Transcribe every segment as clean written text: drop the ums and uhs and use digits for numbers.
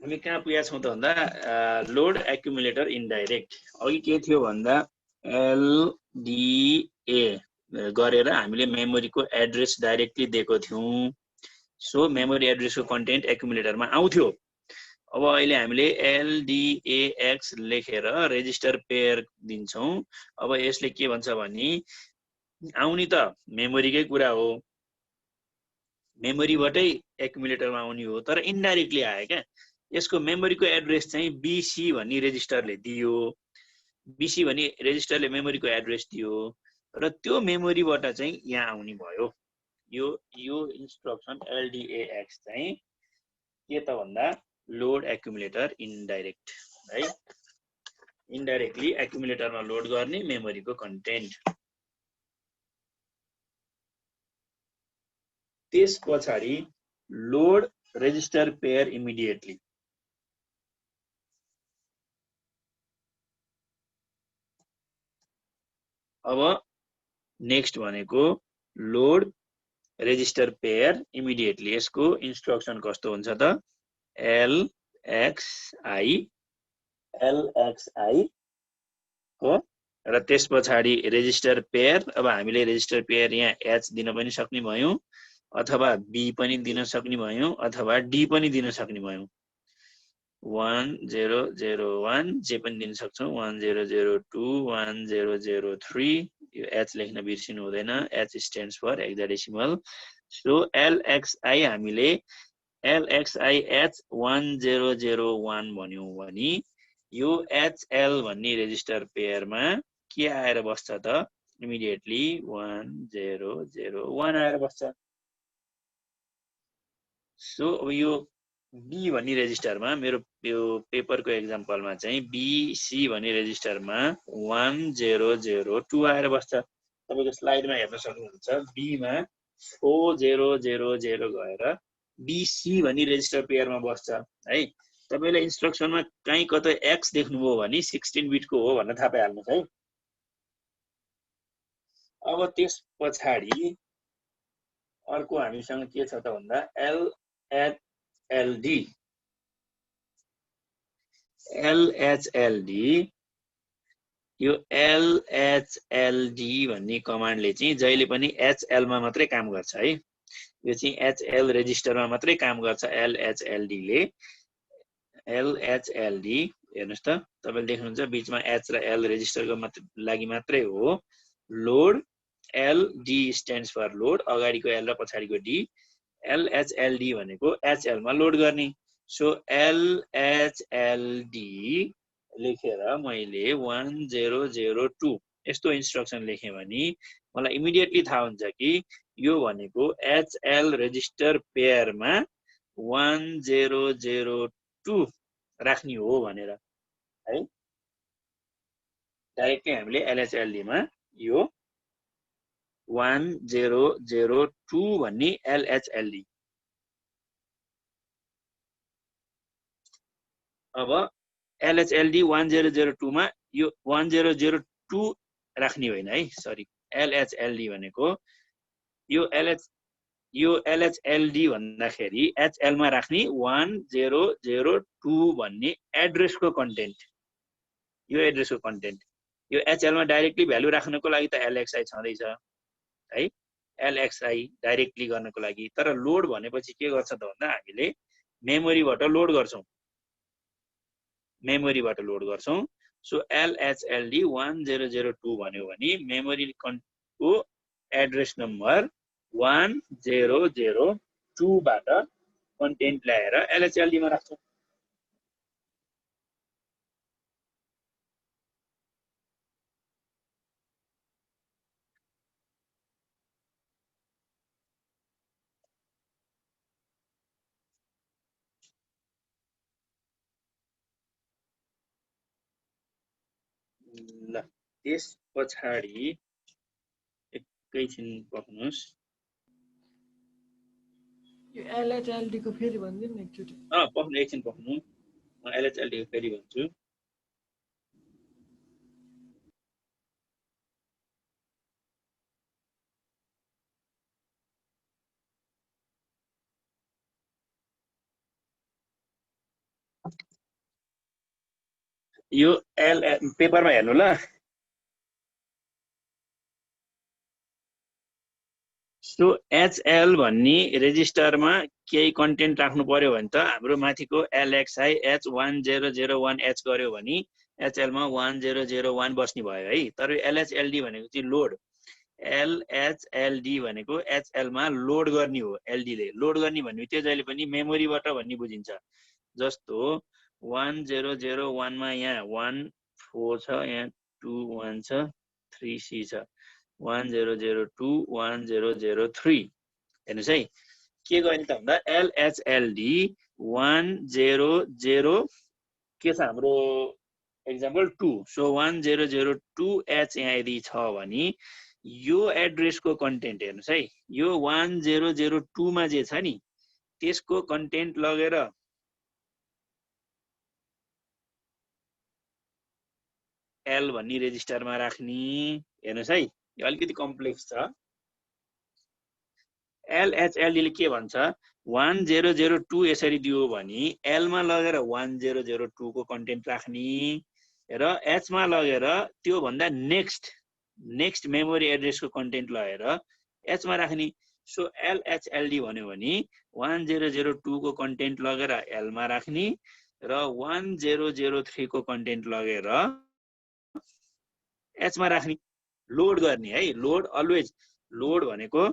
हामी कहाँ पुगेका छौँ त भन्दा लोड एक्युमुलेटर इन्डाइरेक्ट अघि के थियो भन्दा एलडिए गरेर हामीले मेमोरीको एड्रेस डाइरेक्टली दिएको थियौं सो मेमोरी एड्रेसको कन्टेन्ट एक्युमुलेटरमा आउँथ्यो अब अहिले हामीले एलडिएएक्स लेखेर रेजिस्टर पेयर दिन्छौं अब यसले के भन्छ भने आउने त मेमोरीकै कुरा हो मेमोरीबाटै एक्युमुलेटरमा आउने हो तर इन्डाइरेक्टली आयो क्या यसको मेमोरीको एड्रेस चाहिँ बीसी भन्ने रेजिस्टरले दियो बीसी भन्ने रेजिस्टरले मेमोरीको एड्रेस दियो र त्यो मेमोरीबाट चाहिँ यहाँ आउने भयो यो इन्स्ट्रक्सन एलडिएएक्स चाहिँ के त भन्दा लोड एक्युमुलेटर इन्डाइरेक्ट है इन्डाइरेक्टली एक्युमुलेटरमा लोड गर्ने मेमोरीको कन्टेन्ट त्यस पछाडि लोड रेजिस्टर पेयर इमिडिएटली अब नेक्स्ट भनेको लोड रेजिस्टर पेयर इमिडिएटली यसको इन्स्ट्रक्सन कस्तो हुन्छ त एलएक्सआई को र त्यस पछाडि रेजिस्टर पेयर अब हामीले रेजिस्टर पेयर यहाँ एच दिन पनि सक्ने भयौं अथवा बी पनि दिन सक्ने भयौं अथवा डी पनि दिन सक्ने भयौं 1001 जे पनि दिन सक्छौं 1002 1003 यो एच लेख्न बिर्सिनु हुँदैन H stands for hexadecimal so LXI हामीले एलएक्सआई एच 1001 भन्यौं भने यो एचएल भन्ने रेजिस्टर पेयरमा के आएर बस्छ त इमिडिएटली 1001 आएर बस्छ सो अब यो बी भन्ने रेजिस्टरमा मेरो यो पेपरको एक्जाम्पलमा चाहिँ बीसी भन्ने रेजिस्टरमा 1002 आएर बस्छ तपाईको स्लाइडमा हेर्न सक्नुहुन्छ बीमा 4000 गएर बीसी भन्ने रेजिस्टर पेयरमा बस्छ है तपाईले इन्स्ट्रक्सनमा कहीँ कतै एक्स देख्नुभयो भने 16 बिटको हो भन्न थाहा पाइहाल्नुस् है अब त्यस पछाडि अर्को हामीसँग के छ त भन्दा एलएचएलडी यो एलएचएलडी भन्ने कमान्डले चाहिँ जहिले पनि एचएल मा मात्रै काम गर्छ है यो चाहिँ एचएल रेजिस्टरमा मात्रै काम गर्छ एलएचएलडी ले एलएचएलडी हेर्नुस् त तपाईले देख्नुहुन्छ बीचमा एच र एल रेजिस्टरको लागि मात्रै हो load L D stands for load अगाडिको एल र पछाडिको डी एलएचएलडी भनेको एचएल मा लोड गर्ने सो एलएचएलडी लेखेर मैले 1002 यस्तो इन्स्ट्रक्सन लेखेँ भने मलाई इमिडिएटली थाहा हुन्छ कि यो भनेको एचएल रेजिस्टर पेयरमा 1002 राख्ने हो भनेर है डाइरेक्टली हामीले एलएचएलडी मा यो 1002 भन्ने एलएचएलडी अब एलएचएलडी 1002 मा यो 1002 राख्ने होइन है सरी एलएचएलडी भनेको यो एलएचएलडी भन्दाखेरि एचएल मा राख्ने 1002 भन्ने एड्रेसको कन्टेन्ट यो एड्रेसको कन्टेन्ट यो एचएल मा डाइरेक्टली भ्यालु राख्नको लागि त एलएक्सआई छँदैछ है एलएक्सआई डाइरेक्टली गर्नको लागि तर लोड भनेपछि के गर्छ त भन्दा हामीले मेमोरीबाट लोड गर्छौं सो एलएचएलडी 1002 भन्यो भने मेमोरी को एड्रेस नम्बर 1002 बाट कन्टेन्ट ल्याएर एलएचएलडी मा राख्छौं ल त्यस पछाडि एकैछिन पक्नुस् यो एलएचएलडी को फेरि भनिदिनु न एकचोटी पक्नु एकछिन पक्नु म एलएचएलडी को फेरि भन्छु यो एल पेपरमा हेर्नु ल। सो एचएल भन्ने रेजिस्टरमा केही कन्टेन्ट राख्नु पर्यो भने त हाम्रो माथिको एलएक्सआई H1001H गर्यो भने एचएलमा 1001 बस्ने भयो है। तर एलएचएलडी भनेको चाहिँ लोड, एलएचएलडी भनेको एचएलमा लोड गर्ने हो। एलडीले लोड गर्ने भन्ने बित्तिकै जहिले पनि मेमोरीबाट भन्ने बुझिन्छ। जस्तो 1001 मा यहाँ 14 छ, यहाँ 21 छ, 3C छ, 1002 1003 हेर्नुस् है के गर्ने त भन्दा एलएचएलडी 100 के छ हाम्रो एक्जाम्पल 2। सो 1002H यहाँ यदि छ भने यो एड्रेसको कन्टेन्ट हेर्नुस् है, यो 1002 मा जे छ नि त्यसको कन्टेन्ट लगेर एल भन्ने रेजिस्टरमा राख्ने। हेर्नुस् है यो अलिकति कम्प्लेक्स छ। एलएचएलडीले के भन्छ 1002 यसरी दियो भने एलमा लगेर 1002 को कन्टेन्ट राख्ने र एचमा लगेर त्यो भन्दा नेक्स्ट मेमोरी एड्रेसको कन्टेन्ट लगेर एचमा राख्ने। सो एलएचएलडी भन्यो भने 1002 को कन्टेन्ट लगेर एलमा राख्ने र 1003 को कन्टेन्ट लगेर एचमा राख्ने। लोड गर्ने है, लोड अलवेज लोड भनेको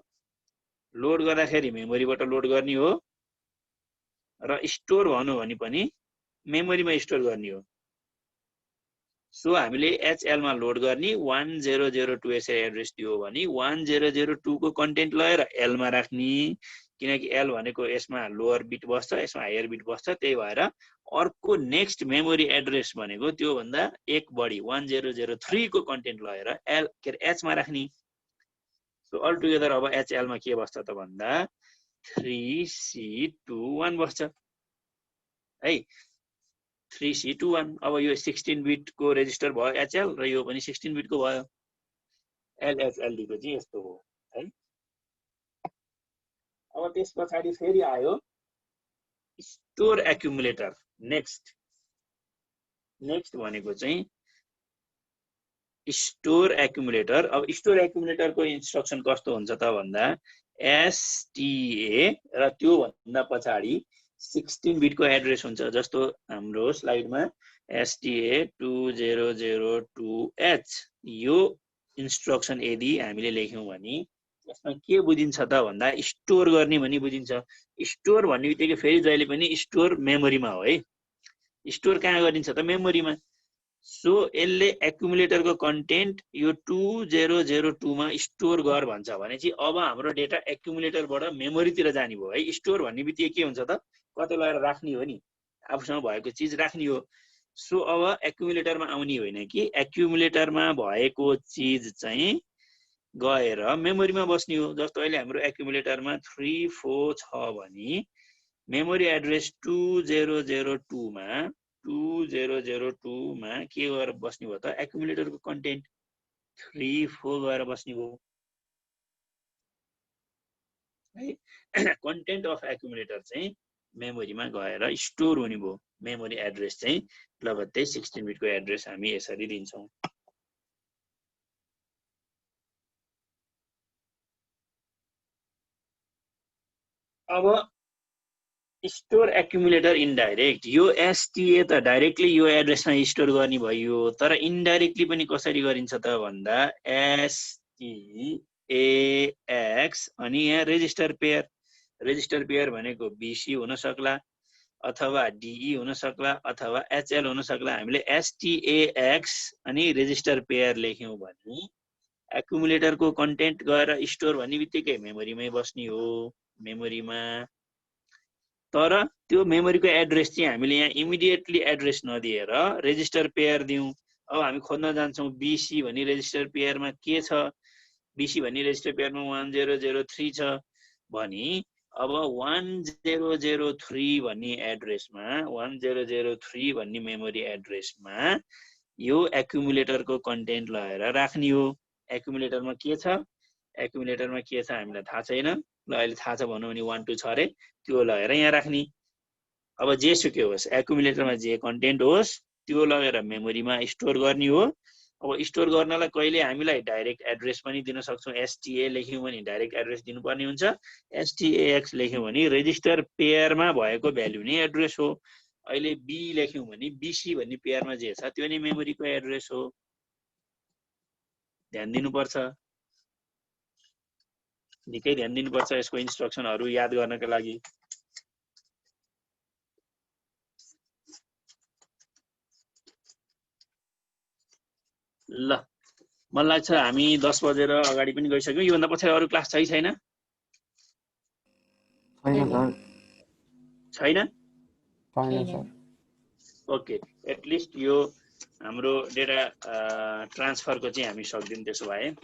लोड गर्दाखेरि मेमोरीबाट लोड गर्ने हो र स्टोर भन्नु भने पनि मेमोरीमा स्टोर गर्ने हो। सो हामीले एचएलमा लोड गर्ने 1002 यसरी एड्रेस दियो भने 1002 को कन्टेन्ट लगेर एलमा राख्ने, किनकि एल भनेको यसमा लोअर बिट बस्छ, यसमा हायर बिट बस्छ। त्यही भएर अर्को नेक्स्ट मेमोरी एड्रेस भनेको त्यो भन्दा एक बढी 1003 को कन्टेन्ट लगेर एल के अरे एचमा राख्ने। सो अल टुगेदर अब एचएलमा के बस्छ त भन्दा 3C21 बस्छ है, 3C21। अब यो 16 बिट को रेजिस्टर भयो एचएल र यो पनि 16 बिट को भयो। एलएचएलडी को चाहिँ यस्तो हो है। अब त्यस पछाडि फेरि आयो स्टोर एक्युमुलेटर। नेक्स्ट भनेको चाहिँ स्टोर एक्युमुलेटर। अब स्टोर एक्युमुलेटरको इन्स्ट्रक्सन कस्तो हुन्छ त भन्दा एसटीए र त्यो भन्दा पछाडि 16 बिट को एड्रेस हुन्छ। जस्तो हाम्रो स्लाइडमा एसटीए 2002H यो इन्स्ट्रक्सन यदि हामीले लेख्यौं भने यसमा के बुझिन्छ त भन्दा स्टोर गर्ने भनी बुझिन्छ। स्टोर भन्ने बित्तिकै फेरि जहिले पनि स्टोर मेमोरीमा हो है। स्टोर कहाँ गरिन्छ त मेमोरीमा। सो यसले एक्युमुलेटरको कन्टेन्ट यो 2002 मा स्टोर गर भन्छ भने चाहिँ अब हाम्रो डेटा एक्युमुलेटरबाट मेमोरीतिर जाने भयो है। स्टोर भन्ने बित्तिकै के हुन्छ त कतै लगेर राख्ने हो नि, आफूसँग भएको चिज राख्ने हो। सो अब एक्युमुलेटरमा आउने होइन कि एक्युमुलेटरमा भएको चिज चाहिँ गएर मेमोरीमा बस्ने हो। जस्तो अहिले हाम्रो एक्युमुलेटरमा 34 छ भने मेमोरी एड्रेस 2002 मा के गएर बस्ने भयो त एक्युमुलेटरको कन्टेन्ट 34 गएर बस्ने भयो है। कन्टेन्ट अफ एक्युमुलेटर चाहिँ मेमोरीमा गएर स्टोर हुने भयो। मेमोरी एड्रेस चाहिँ लगत्तै 16 बिटको एड्रेस हामी यसरी दिन्छौं। अब स्टोर एक्युमुलेटर इन्डाइरेक्ट। यो एसटीए त डाइरेक्टली यो एड्रेसमा स्टोर गर्ने भयो, तर इन्डाइरेक्टली पनि कसरी गरिन्छ त भन्दा एसटीएएक्स अनि यहाँ रेजिस्टर पेयर भनेको बीसी हुन सक्ला अथवा डीई हुन सक्ला अथवा एचएल हुन सक्ला। हामीले एसटीएएक्स अनि रेजिस्टर पेयर लेख्यौं भने एक्युमुलेटरको कन्टेन्ट गएर स्टोर भन्ने बित्तिकै मेमोरीमै बस्ने हो मेमोरीमा। तर त्यो मेमोरीको एड्रेस चाहिँ हामीले यहाँ इमिडिएटली एड्रेस नदिएर रेजिस्टर पेयर दिउँ। अब हामी खोज्न जान्छौं बीसी भन्ने रेजिस्टर पेयरमा के छ। बीसी भन्ने रेजिस्टर पेयरमा 1003 छ भने अब 1003 भन्ने एड्रेसमा 1003 भन्ने मेमोरी एड्रेसमा यो एक्युमुलेटरको कन्टेन्ट लगाएर राख्ने हो। एक्युमुलेटरमा के छ हामीलाई थाहा छैन। ल अहिले थाहा छ भनौँ भने 1 2 छ रे, त्यो लगाएर यहाँ राख्ने। अब जे सुकै होस् एक्युमुलेटरमा जे कन्टेन्ट होस् त्यो लगेर मेमोरीमा स्टोर गर्ने हो। अब स्टोर गर्नलाई कहिले हामीलाई डाइरेक्ट एड्रेस पनि दिन सक्छौँ। एसटीए लेख्यौँ भने डाइरेक्ट एड्रेस दिनुपर्ने हुन्छ। एसटीएएक्स लेख्यौँ भने रेजिस्टर पेयरमा भएको भ्यालु नै एड्रेस हो। अहिले बी लेख्यौँ भने बीसी भन्ने पेयरमा जे छ त्यो नै मेमोरीको एड्रेस हो। ध्यान दिनुपर्छ, निकै ध्यान दिनुपर्छ यसको इन्स्ट्रक्सनहरू याद गर्नका लागि। ल मलाई लाग्छ हामी 10 बजेर अगाडि पनि गइसक्यौँ। योभन्दा पछाडि अरू क्लास छ कि छैन? छैन? ओके, एटलिस्ट यो हाम्रो डेटा ट्रान्सफरको चाहिँ हामी सक्दियौँ त्यसो भए।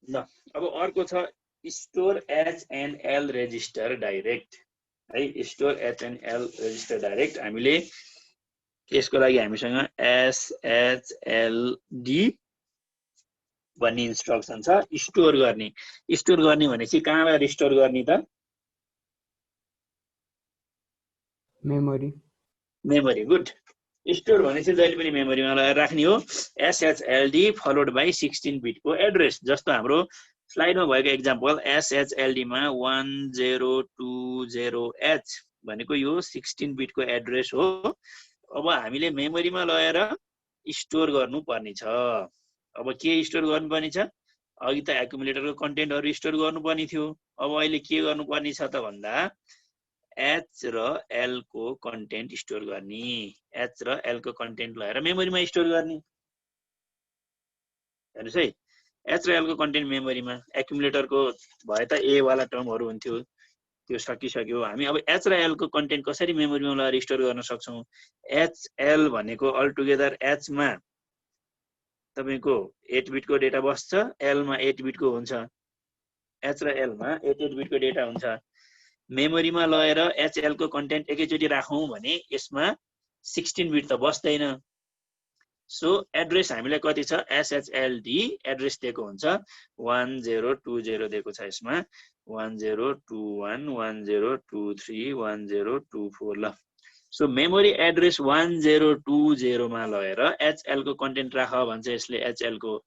ल अब अर्को छ स्टोर एचएनएल रेजिस्टर डाइरेक्ट है। स्टोर एचएनएल रेजिस्टर डाइरेक्ट हामीले यसको लागि हामीसँग एसएचएलडी भन्ने इन्स्ट्रक्सन छ। स्टोर गर्ने भनेपछि कहाँबाट स्टोर गर्ने त? मेमोरी। गुड। स्टोर भनेपछि जहिले पनि मेमोरीमा लगाएर राख्ने हो। एसएचएलडी फलोड बाई 16 बिटको एड्रेस। जस्तो हाम्रो स्लाइडमा भएको एक्जाम्पल एसएचएलडीमा 1020H भनेको यो 16 बिटको एड्रेस हो। अब हामीले मेमोरीमा लगेर स्टोर गर्नुपर्ने छ। अब के स्टोर गर्नुपर्ने छ? अघि त एकुमुलेटरको कन्टेन्टहरू स्टोर गर्नुपर्ने थियो। अब अहिले के गर्नुपर्ने छ त भन्दा एच र एल को कन्टेन्ट स्टोर गर्ने। एच र एल को कन्टेन्ट लगाएर मेमोरीमा स्टोर गर्ने। हेर्नुहोस् है, एच र एल को कन्टेन्ट मेमोरीमा। एकुमुलेटरको भए त ए वाला टर्महरू हुन्थ्यो, त्यो सकिसक्यो। हामी अब एच र एल को कन्टेन्ट कसरी मेमोरीमा लगाएर स्टोर गर्न सक्छौँ? एच एल भनेको अल टुगेदर एचमा तपाईको 8 बिटको डेटा बस्छ, एलमा 8 बिटको हुन्छ। एच र एलमा 8 बिटको डेटा हुन्छ। मेमोरीमा लगेर एचएल को कन्टेन्ट एकैचोटि राखौँ भने यसमा 16 बिट त बस्दैन। सो एड्रेस हामीलाई कति छ? एसएचएलडी एड्रेस दिएको हुन्छ 1020 दिएको छ यसमा 1021 1023 1024। ल सो मेमोरी एड्रेस 1020 मा लगेर एचएल को कन्टेन्ट राख भन्छ यसले। एचएल को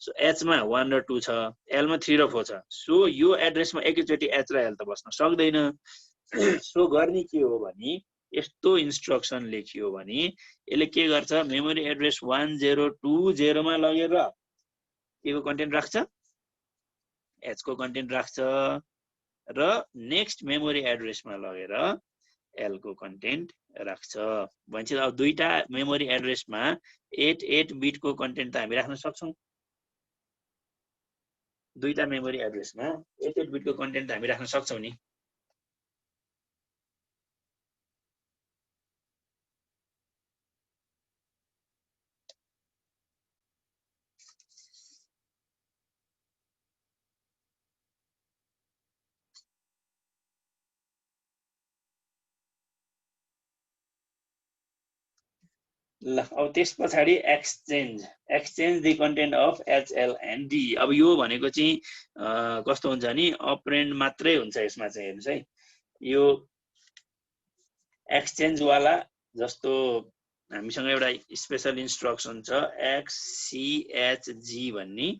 सो एच मा 1 र 2 छ, एल मा 3 र 4 छ। सो यो एड्रेसमा एकैचोटि एच र एल त बस्न सक्दैन। सो गर्ने के हो भने यस्तो इन्स्ट्रक्सन लेखियो भने यसले के गर्छ? मेमोरी एड्रेस 1020 मा लगेर के को कन्टेन्ट राख्छ? एच को कन्टेन्ट राख्छ र नेक्स्ट मेमोरी एड्रेसमा लगेर एल को कन्टेन्ट राख्छ। भन्छ अब दुईटा मेमोरी एड्रेसमा 8 बिटको कन्टेन्ट त हामी राख्न सक्छौँ। दुईटा मेमोरी एड्रेसमा 8 बिटको कन्टेन्ट त हामी राख्न सक्छौँ नि। ल अब त्यस पछाडि exchange the content of HL and D. अब यो भनेको चाहिँ कस्तो हुन्छ नि अपरेन्ड मात्रै हुन्छ यसमा चाहिँ। हेर्नुस् है, यो एक्सचेन्ज वाला जस्तो हामीसँग एउटा स्पेशल इन्स्ट्रक्सन छ एक्ससीएचजी भन्ने।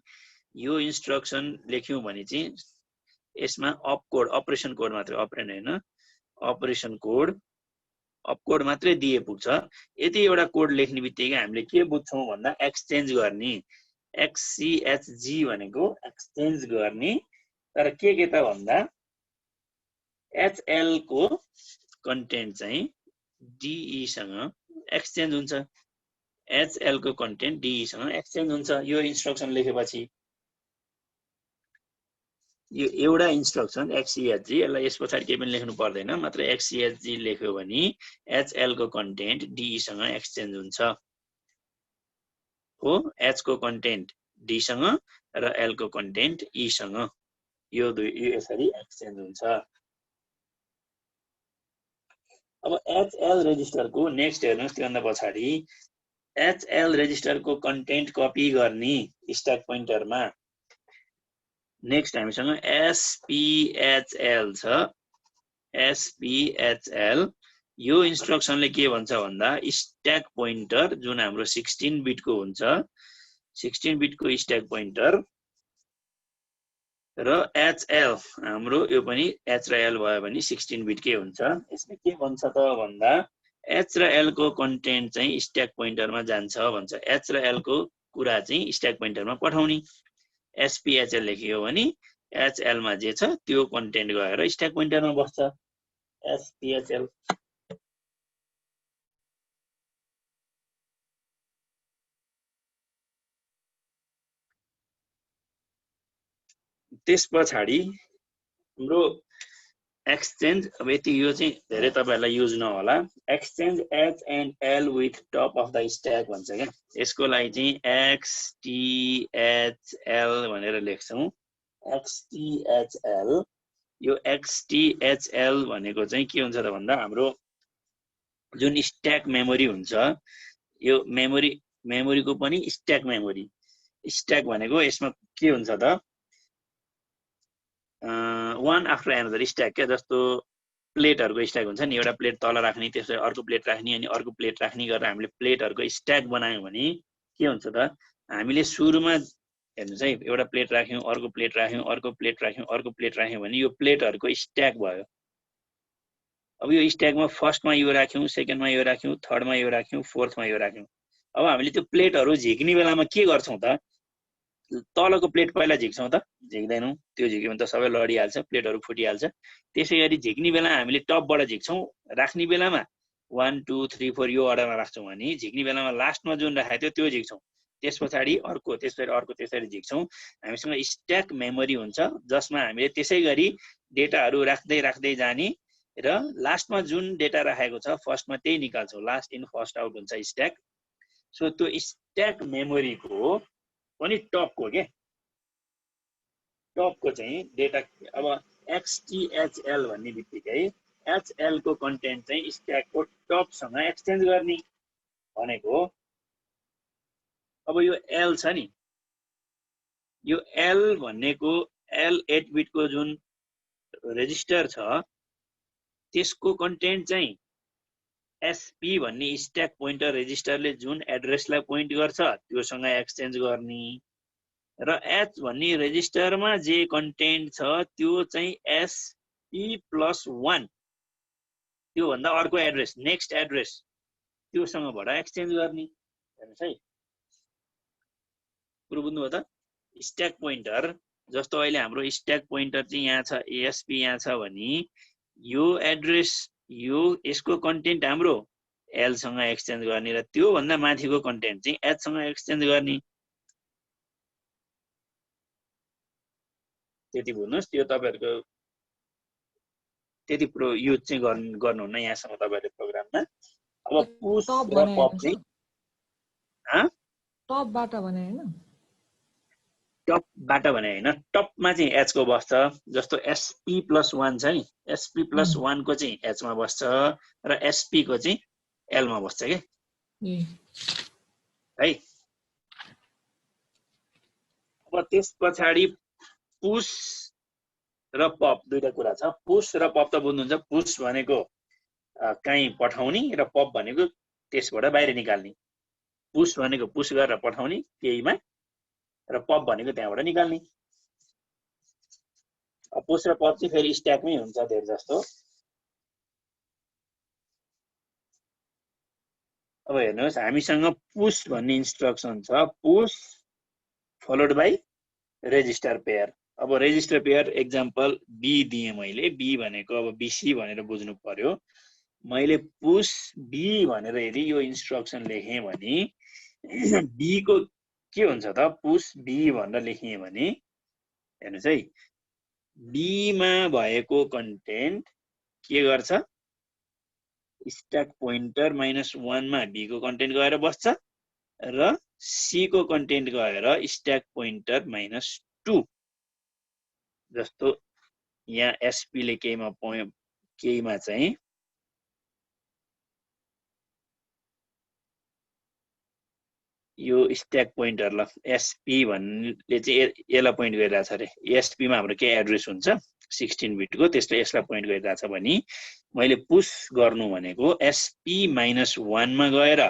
यो इन्स्ट्रक्सन लेख्यौँ भने चाहिँ यसमा अपरेसन कोड मात्रै, अपरेन्ड होइन, अपरेसन कोड अपकोड मात्रै दिए पुग्छ। यति एउटा कोड लेख्ने बित्तिकै हामीले के बुझ्छौँ भन्दा एक्सचेन्ज गर्ने। एक्ससीएचजी भनेको एक्सचेन्ज गर्ने। तर के त भन्दा एचएल को कन्टेन्ट चाहिँ डीई सँग एक्सचेन्ज हुन्छ। एचएल को कन्टेन्ट डीई सँग एक्सचेन्ज हुन्छ यो इन्स्ट्रक्सन लेखेपछि। यो एउटा इन्स्ट्रक्सन एक्ससीएचजी, यसलाई यस पछाडि केही पनि लेख्नु पर्दैन, मात्र एक्ससीएचजी लेख्यो भने एचएल को कन्टेन्ट डीई सँग एक्सचेन्ज हुन्छ हो। एच को कन्टेन्ट डी सँग र एल को कन्टेन्ट ई सँग यो यसरी एक्सचेन्ज हुन्छ। अब एचएल रेजिस्टरको नेक्स्ट हेर्नुस्, त्योभन्दा पछाडि HL रेजिस्टरको कन्टेन्ट कपी गर्ने स्ट्याक पोइन्टरमा। नेक्स्ट हामीसँग SPHL छ। SPHL यो इन्स्ट्रक्सनले के भन्छ भन्दा स्ट्याक पोइन्टर जुन हाम्रो 16 बिटको हुन्छ, 16 बिटको स्ट्याक पोइन्टर र HL हाम्रो यो पनि H र L भयो भने 16 बिटकै हुन्छ। यसले के भन्छ त भन्दा H र L को कन्टेन्ट चाहिँ स्ट्याक पोइन्टरमा जान्छ भन्छ। H र L को कुरा चाहिँ स्ट्याक पोइन्टरमा पठाउने। SPHL लेखियो भने HL मा जे छ त्यो कन्टेन्ट गएर स्ट्याक पोइन्टरमा बस्छ। SPHL त्यस पछाडी हाम्रो एक्सचेन्ज, अब यति यो चाहिँ धेरै तपाईहरुलाई युज नहोला। Exchange H and L with top of the stack भन्छ के। यसको लागि चाहिँ XTHL भनेर लेख्छौं। XTHL यो XTHL भनेको चाहिँ के हुन्छ त भन्दा हाम्रो जुन स्ट्याक मेमोरी हुन्छ, यो मेमोरीको पनि स्ट्याक मेमोरी। स्ट्याक भनेको यसमा के हुन्छ त one after another स्ट्याक के। जस्तो प्लेटहरुको स्ट्याक हुन्छ नि, एउटा प्लेट तल राख्ने, त्यसपछि अर्को प्लेट राख्ने अनि अर्को प्लेट राख्ने गरेर हामीले प्लेटहरुको स्ट्याक बनायौं भने के हुन्छ त हामीले सुरुमा हेर्नुस् है, एउटा प्लेट राख्यौं, अर्को प्लेट राख्यौं, अर्को प्लेट राख्यौं, अर्को प्लेट राख्यौं भने यो प्लेटहरुको स्ट्याक भयो। अब यो स्ट्याकमा फर्स्टमा यो राख्यौं, सेकेन्डमा यो राख्यौं, थर्डमा यो राख्यौं, फोर्थमा यो राख्यौं। अब हामीले त्यो प्लेटहरु झिक्ने बेलामा के गर्छौं त तलको प्लेट पहिला झिक्छौं त झिक्दैनौं। त्यो झिक्यो भने त सबै लडिहाल्छ, प्लेटहरु फुटिहाल्छ। त्यसैगरी झिक्ने बेला हामीले टपबाट झिक्छौं, राख्ने बेलामा 1 2 3 4 यो अर्डरमा राख्छौं भने झिक्ने बेलामा लास्टमा जुन राखेको थियो त्यो झिक्छौं। त्यसपछि अर्को, त्यसपछि अर्को, त्यसरी झिक्छौं। हामीसँग स्ट्याक मेमोरी हुन्छ जसमा हामीले त्यसैगरी डेटाहरु राख्दै राख्दै जाने र लास्टमा जुन डेटा राखेको छ फर्स्टमा त्यही निकाल्छौं। लास्ट इन फर्स्ट आउट हुन्छ स्ट्याक। सो त्यो स्ट्याक मेमोरीको पनि टपको के, टपको चाहिँ डेटा अब XTHL भन्ने बित्तिकै HL को कन्टेन्ट चाहिँ स्ट्याकको टपसँग एक्सचेन्ज गर्ने भनेको। अब यो L छ नि, यो L भनेको L 8 बिटको जुन रेजिस्टर छ त्यसको कन्टेन्ट चाहिँ SP भन्ने स्ट्याक पोइन्टर रेजिस्टरले जुन एड्रेसलाई पोइन्ट गर्छ त्योसँग एक्सचेन्ज गर्ने र H भन्ने रेजिस्टरमा जे कन्टेन्ट छ त्यो चाहिँ SP+1 त्यो भन्दा अर्को एड्रेस, नेक्स्ट एड्रेस त्योसँगबाट एक्सचेन्ज गर्ने। हेर्नुस् है, पुरो बुझ्नुभयो त। स्ट्याक पोइन्टर जस्तो अहिले हाम्रो स्ट्याक पोइन्टर चाहिँ यहाँ छ, ASP यहाँ छ भने यो एड्रेस यो यसको कन्टेन्ट हाम्रो L सँग एक्सचेन्ज गर्ने र त्यो भन्दा माथिको कन्टेन्ट चाहिँ H सँग एक्सचेन्ज गर्ने। त्यति बुझ्नुस्। त्यो तपाईहरुको त्यति प्रो युज चाहिँ गर्नुहुन्न यहाँसम्म तपाईहरुले प्रोग्राममा। अब पुश र पप चाहिँ टपबाट भने हैन, टपबाट भने हैन, टपमा चाहिँ H को बस्छ। जस्तो SP+1 छ नि, SP+1 को चाहिँ H मा बस्छ र SP को चाहिँ L मा बस्छ के है। अब त्यस पछाडी पुश र पप दुईटा कुरा छ। पुश र पप त बुझ्नुहुन्छ। पुश भनेको कहीँ पठाउने र पप भनेको त्यसबाट बाहिर निकाल्ने। पुश भनेको पुश गरेर पठाउने केहीमा र पप भनेको त्यहाँबाट निकाल्ने। पुश र पप चाहिँ फेरि स्ट्याकमै हुन्छ धेरै जस्तो। अब हेर्नुहोस् हामीसँग पुश भन्ने इन्स्ट्रक्सन छ, push followed by register pair. अब रेजिस्टर पेयर एक्जाम्पल B दिएँ मैले, B भनेको अब BC भनेर बुझ्नु पर्यो। मैले पुश B भनेर यदि यो इन्स्ट्रक्सन लेखेँ भने B को के हुन्छ त, पुश B भनेर लेखेँ भने हेर्नुस् है, B मा भएको कन्टेन्ट के गर्छ, स्ट्याक पोइन्टर -1 मा B को कन्टेन्ट गएर बस्छ र C को कन्टेन्ट गएर स्ट्याक पोइन्टर -2। जस्तो यहाँ SP ले केहीमा चाहिँ यो स्ट्याक पोइन्टर ल एसपी भन्ने चाहिँ यसलाई पोइन्ट गरिरहेछ अरे एसपी मा हाम्रो के एड्रेस हुन्छ 16 बिटको त्यसले यसलाई पोइन्ट गरिरहेछ भने मैले पुश गर्नु भनेको एसपी -1 मा गएर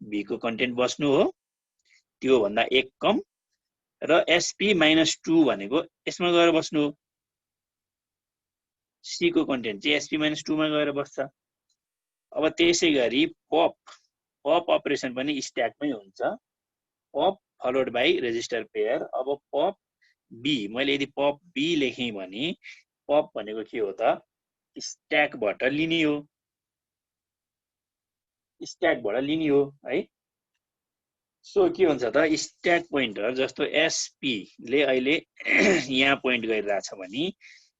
b को कन्टेन्ट बस्नु हो त्यो भन्दा एक कम र एसपी -2 भनेको यसमा गएर बस्नु हो c को कन्टेन्ट चाहिँ एसपी -2 मा गएर बस्छ अब त्यसैगरी पप अपरेसन पनि स्ट्याकमै हुन्छ pop followed by register pair अब पप बी मैले यदि पप बी लेखेँ भने पप भनेको के हो त स्ट्याकबाट लिने हो है सो के हुन्छ त स्ट्याक पोइन्टर जस्तो एसपी ले अहिले यहाँ पोइन्ट गरिरहेछ भने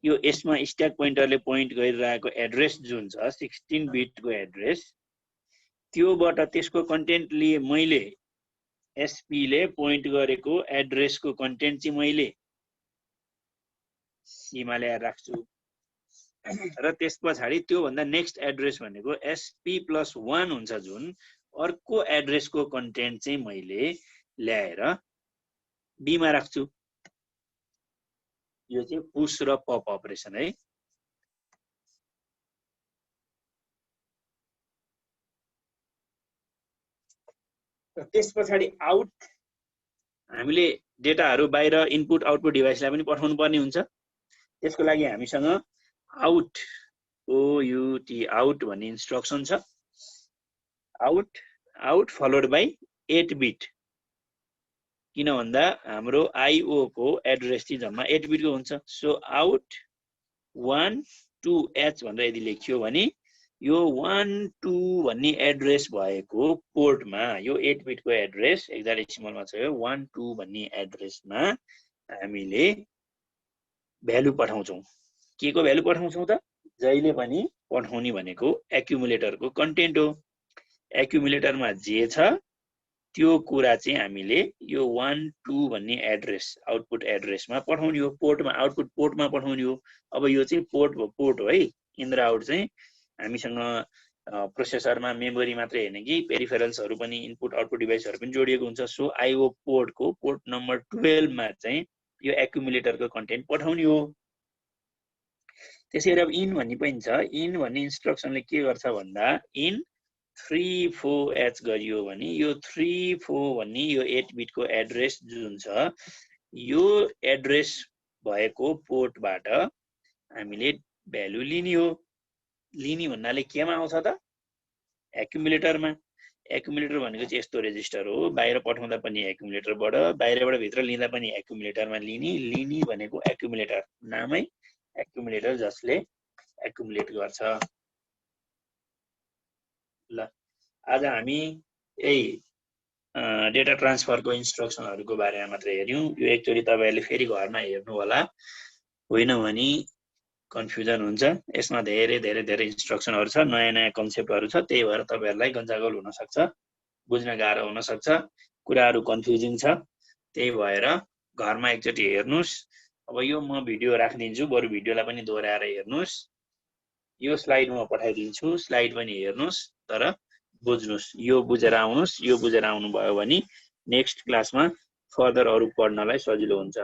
यो यसमा स्ट्याक पोइन्टरले पोइन्ट गरिरहेको एड्रेस जुन छ 16 बिटको एड्रेस त्योबाट त्यसको कन्टेन्ट लिए मैले एसपी ले पोइन्ट गरेको एड्रेसको कन्टेन्ट चाहिँ मैले सीमा ल्याएर राख्छु र त्यसपछि त्यो भन्दा नेक्स्ट एड्रेस भनेको SP+1 हुन्छ जुन अर्को एड्रेसको कन्टेन्ट चाहिँ मैले ल्याएर बी मा राख्छु यो चाहिँ पुश र पप अपरेसन है त्यसपछि आउट हामीले डेटाहरु बाहिर इनपुट आउटपुट डिभाइसलाई पनि पठाउनु पर्ने हुन्छ त्यसको लागि हामीसँग आउट आउट भन्ने इन्स्ट्रक्सन छ आउट फलोड बाइ 8 बिट किन भन्दा हाम्रो आईओ को एड्रेस चाहिँ जम्मा 8 बिटको हुन्छ सो आउट 1 2 h भनेर यदि लेखियो भने यो 1 2 भन्ने एड्रेस भएको पोर्टमा यो 8 बिटको एड्रेस हेक्साडेसिमलमा छ यो 1 2 भन्ने एड्रेसमा हामीले भ्यालु पठाउँछौं के को भ्यालु पठाउँछौं त जहिले पनि पठाउने भनेको एक्युमुलेटरको कन्टेन्ट हो एक्युमुलेटरमा जे छ त्यो कुरा चाहिँ हामीले यो 1 2 भन्ने एड्रेस आउटपुट एड्रेसमा पठाउने हो पोर्टमा आउटपुट पोर्टमा पठाउने हो अब यो चाहिँ पोर्ट हो है इन र आउट चाहिँ हामीसँग प्रोसेसरमा मेमोरी मात्रै हैन कि पेरिफेरल्सहरु पनि इनपुट आउटपुट डिभाइसहरु पनि जोडिएको हुन्छ सो आईओ पोर्टको पोर्ट नम्बर 12 मा चाहिँ यो एक्युमुलेटरको कन्टेन्ट पठाउने हो त्यसैगरी अब इन भन्ने पनि छ इन भन्ने इन्स्ट्रक्सनले के गर्छ भन्दा इन 3 4 h गरियो भने यो 3 4 भन्ने यो 8 बिटको एड्रेस जुन छ यो एड्रेस भएको पोर्टबाट हामीले भ्यालु लिने हो लिने भन्नाले केमा आउँछ त एक्युमुलेटरमा एक्युमुलेटर भनेको चाहिँ यस्तो रेजिस्टर हो बाहिर पठाउँदा पनि एक्युमुलेटरबाट बाहिरबाट भित्र लिँदा पनि एक्युमुलेटरमा लिने भनेको एक्युमुलेटर नामै एक्युमुलेटर जसले एक्युमुलेट गर्छ ल आज हामी यही डेटा ट्रान्सफरको इन्स्ट्रक्सनहरुको बारेमा मात्र हेर्यौं यो एकचोटी तपाईहरुले फेरि घरमा हेर्नु होला होइन भने कन्फ्युजन हुन्छ यसमा धेरै इन्स्ट्रक्सनहरु छ नयाँ कन्सेप्टहरु छ त्यही भएर तपाईहरुलाई गन्जागोल हुन सक्छ बुझ्न गाह्रो हुन सक्छ कुराहरु कन्फ्युजिङ छ त्यही भएर घरमा एकचोटी हेर्नुस् अब यो म भिडियो राख्दिन्छु बरु भिडियोलाई पनि दोहोर्याएर हेर्नुस् यो स्लाइड म पठाइदिन्छु स्लाइड पनि हेर्नुस् तर बुझ्नुस् यो बुझेर आउनुस् यो बुझेर आउनु भयो भने नेक्स्ट क्लासमा फर्दर अरु पढ्नलाई सजिलो हुन्छ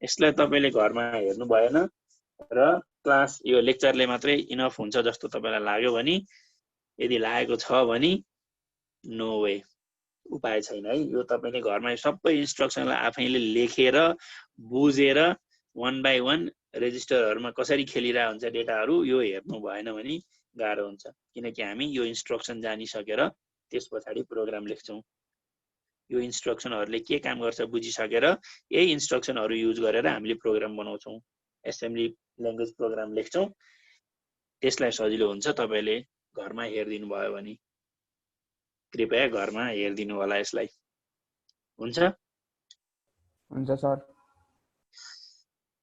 यसलाई तपाईले घरमा हेर्नु भएन र क्लास यो लेक्चरले मात्रै इनफ हुन्छ जस्तो तपाईलाई लाग्यो भने यदि लागेको छ भने नो वे उपाय छैन है यो तपाईले घरमा सबै इन्स्ट्रक्सनलाई आफैले लेखेर बुझेर 1 बाइ 1 रेजिस्टरहरुमा कसरी खेलिरा हुन्छ डेटाहरु यो हेर्नु भएन भने गाह्रो हुन्छ किनकि हामी यो इन्स्ट्रक्सन जानिसकेर त्यसपछि प्रोग्राम लेख्छौं यो इन्स्ट्रक्सनहरुले के काम गर्छ बुझिसकेर यही इन्स्ट्रक्सनहरु युज गरेर हामीले प्रोग्राम बनाउँछौं एसेम्बली ल्याङ्ग्वेज प्रोग्राम लेख्छौं त्यसलाई सजिलो हुन्छ तपाईले घरमा हेर्दिनु भयो भने कृपया घरमा हेर्दिनु होला यसलाई हुन्छ sir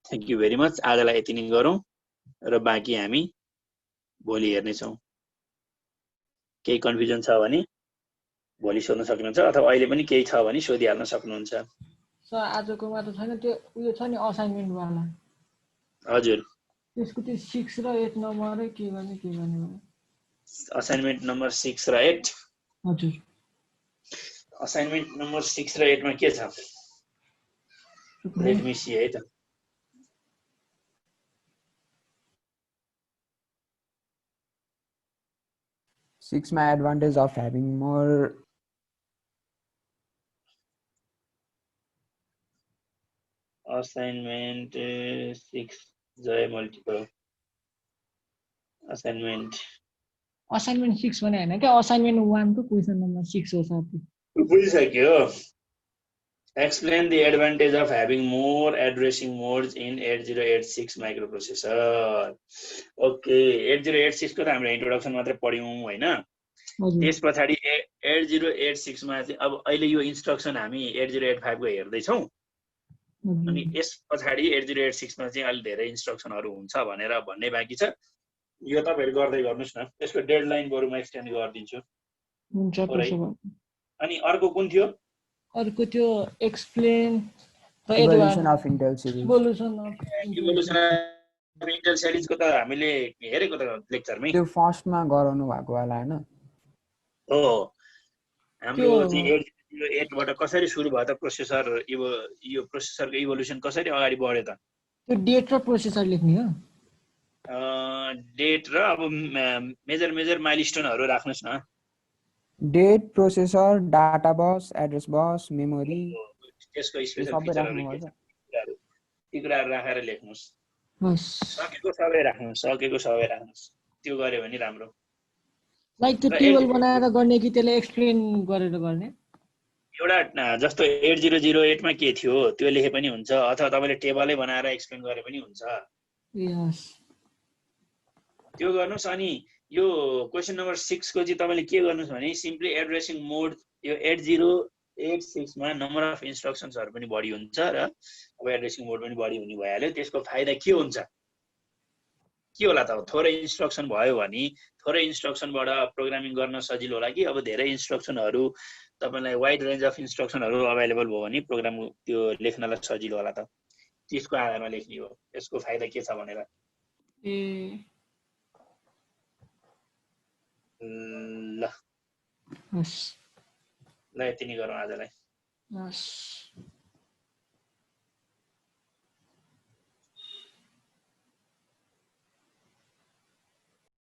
thank you very much आजलाई यति नै गरौँ र बाँकी हामी भोलि हेर्ने छौं केही कन्फ्युजन छ भने भोलि सोध्न सक्नुहुन्छ अथवा अहिले पनि केही छ भने सोधिहाल्न सक्नुहुन्छ सर आजको मात्र छैन त्यो उयो छ नि असाइनमेन्ट वाला हजुर त्यसको त्यो 6 र 8 नम्बरै के गर्ने असाइनमेन्ट नम्बर 6 र 8 हजुर असाइनमेन्ट नम्बर 6 र 8 मा के छ? लेट मी सी है त। Six, my advantage of having more. Assignment 6 जय मल्टिपल असाइनमेन्ट असाइनमेन्ट 6 भने हैन के असाइनमेन्ट 1 को क्वेशन नम्बर 6 हो साथी। बुझिसक्यो। Explain the advantage of having more addressing modes in 8086 microprocessor. Okay, 8086 को त हामीले इन्ट्रोडक्सन मात्रै पढ्यौं हैन। त्यस पछाडी 8086 मा चाहिँ अब अहिले यो इन्स्ट्रक्सन हामी 8085 को हेर्दै छौं। अनि यस पछाडी 8086 मा चाहिँ अलि धेरै इन्स्ट्रक्सनहरु हुन्छ भनेर भन्ने बाँकी छ। यो तपाईहरु गर्दै गर्नुस् न। त्यसको डेडलाइन बरु म एक्सटेन्ड गरिदिन्छु। हुन्छ त्यसो भए। अनि अर्को कुन थियो? अर्को त्यो explain Evolution of Intel series. Evolution of Intel सिरिजको त हामीले हेरेको त लेक्चरमै। त्यो फर्स्टमा गराउनु भएको होला हैन? हो, हाम्रो चाहिँ 8008 बाट कसरी सुरु भयो त प्रोसेसर यो प्रोसेसरको इभोल्युसन कसरी अगाडि बढ्यो त? त्यो डेट र प्रोसेसर लेख्ने हो। डेट र अब मेजर माइलस्टोनहरु राख्नुस् न। Date, processor, data bus, address bus, memory, त्यसको स्पेशल सबै फिचरहरु राख्नु के पर्छ। छ ती कुराहरु राखेर लेख्नुस्। बस सकेको सबै राख्नुस्। त्यो गर्यो भने राम्रो। लाइक त्यो टेबल बनाएर गर्ने कि त्यसले एक्सप्लेन गरेर गर्ने? एउटा जस्तो 8008 मा के थियो त्यो लेखे पनि हुन्छ अथवा तपाईले टेबलै बनाएर एक्सप्लेन गरे पनि हुन्छ। यस। त्यो गर्नुस्। अनि यो क्वेशन नम्बर 6 को चाहिँ तपाईले के गर्नुस् भने सिम्पली एड्रेसिङ मोड यो 8086 मा नम्बर अफ इन्स्ट्रक्सन्सहरु पनि बढी हुन्छ र अब एड्रेसिङ मोड पनि बढी हुने भइहाल्यो। त्यसको फाइदा के हुन्छ? के होला त? थोरै इन्स्ट्रक्सन भयो भने थोरै इन्स्ट्रक्सनबाट प्रोग्रामिङ गर्न सजिलो होला कि अब धेरै इन्स्ट्रक्सनहरु तपाईलाई वाइड रेन्ज अफ इन्स्ट्रक्सनहरु अवेलेबल भयो भने प्रोग्राम त्यो लेख्नलाई सजिलो होला त। त्यसको आधारमा लेख्ने हो। यसको फाइदा के छ भनेर। ल हस् ल यति नै गरौँ आजलाई। हस्।